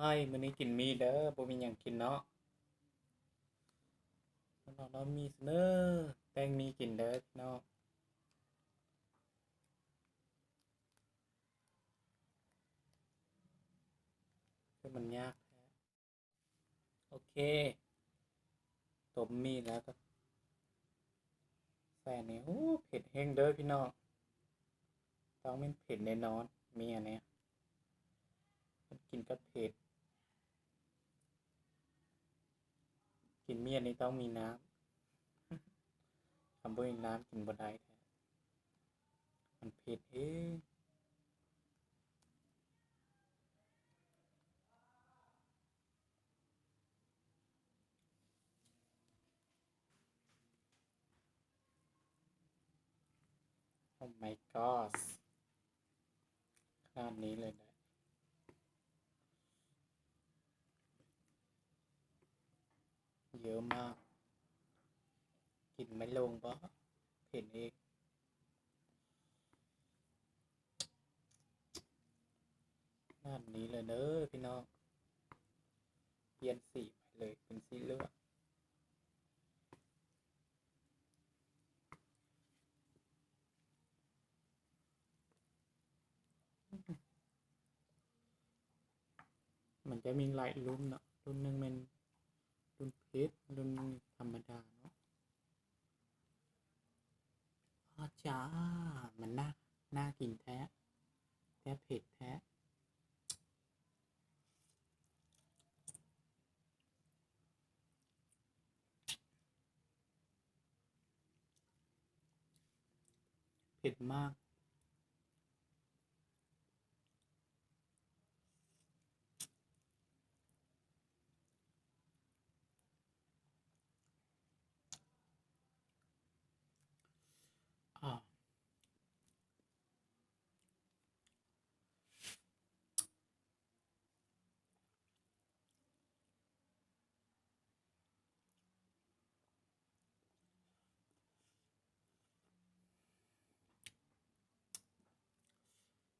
มื้อนี้กินมีเด้อบ่มีหยังกินเนาะพี่น้องเนาะมีเสนอแป้งมีกินเด้อพี่น้องคือมันยากแท้โอเคต้มมีแล้วก็ใส่อันนี้โอ้เผ็ดแฮงเด้อพี่น้องต้องแม่นเผ็ดแน่นอนมีอันเนี้ยมันกินกับเผ็ดกินมีอันนี้ต้องมีน้ำคำบ่มีน้ำกินบ่ได้แท้มันเผ็ดเองโอ้ my god ขนาดนี้เลยนะเยอะมากกินไม่ลงบ่เผ็ดเองขนาดนี้เลยเด้อพี่น้องเปลี่ยนสีไปเลยเป็นสีเหลือง มันจะมีหลายรุ่นเนาะรุ่นหนึ่งเป็นรุ่นเพชรรุ่นธรรมดาเนาะอ้อจ้ามันน่ากินแท้แท้เผ็ดแท้เผ็ดมากอ่า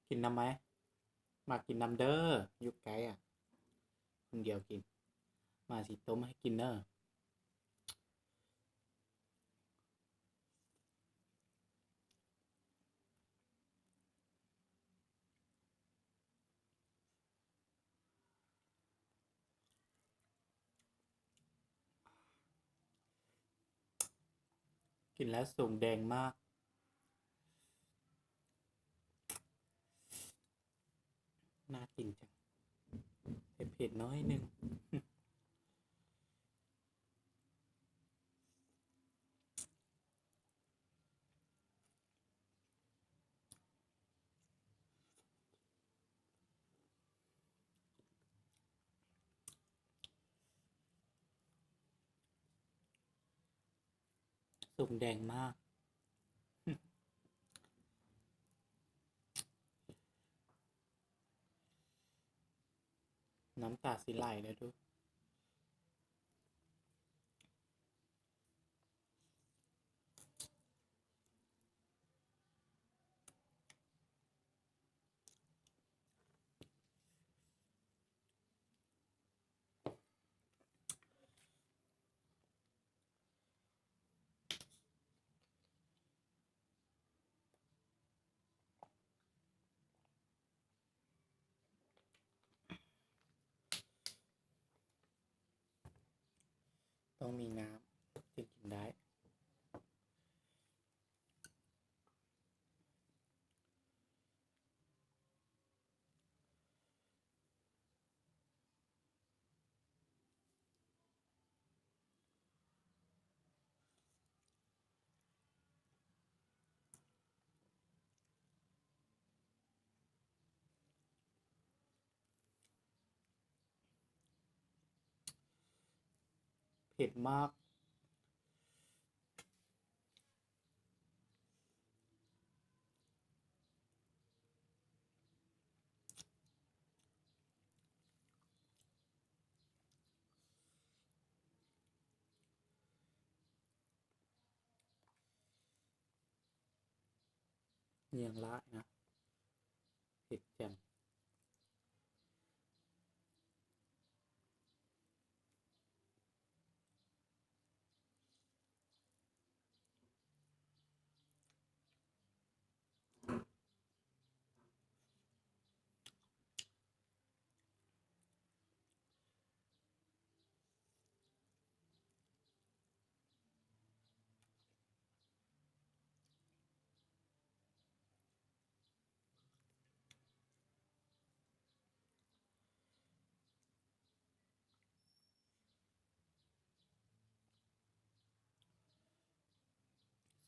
กินน้ำไหมมากินน้ำเด้ออยู่ไกลอ่ะคนเดียวกินมาสิต้มให้กินเด้อกินแล้วสูงแดงมากน่ากินจังเผ็ดน้อยหนึ่งสูงแดงมากน้ำตาสิไหลเลยดูต้องมีน้ำจึงกินได้เผ็ดมากเนียงละนะเผ็ดจัง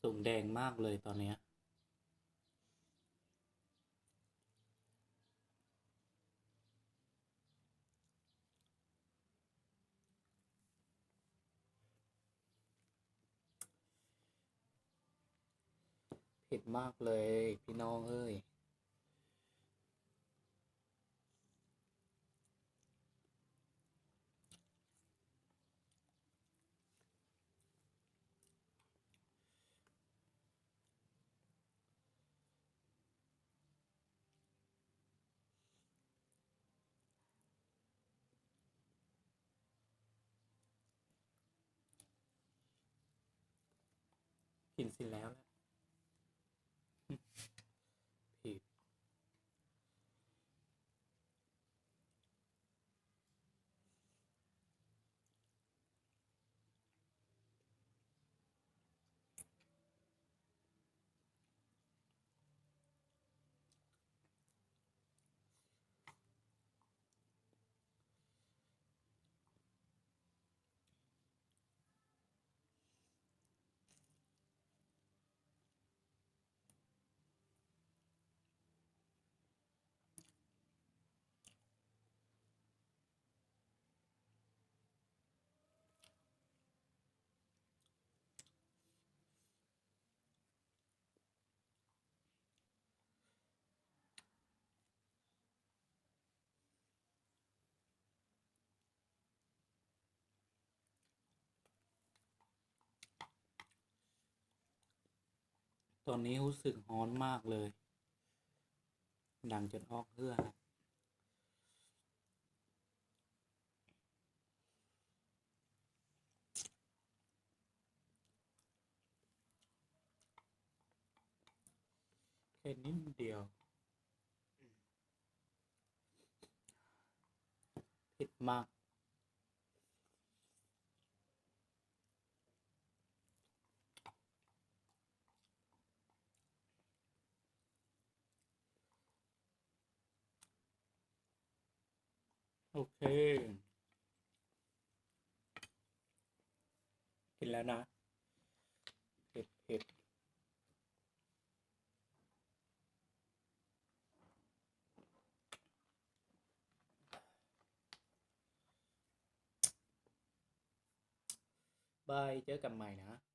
ตุ่มแดงมากเลยตอนเนี้ยเผ็ดมากเลยพี่น้องเอ้ยกินเสร็จแล้วแหละเผ็ดตอนนี้รู้สึกร้อนมากเลยดังจนออกเหื่อนะแค่นิดเดียวเผ็ดมากโอเคกินแล้วนะเผ็ดเผ็ดบายเจอกันใหม่นะ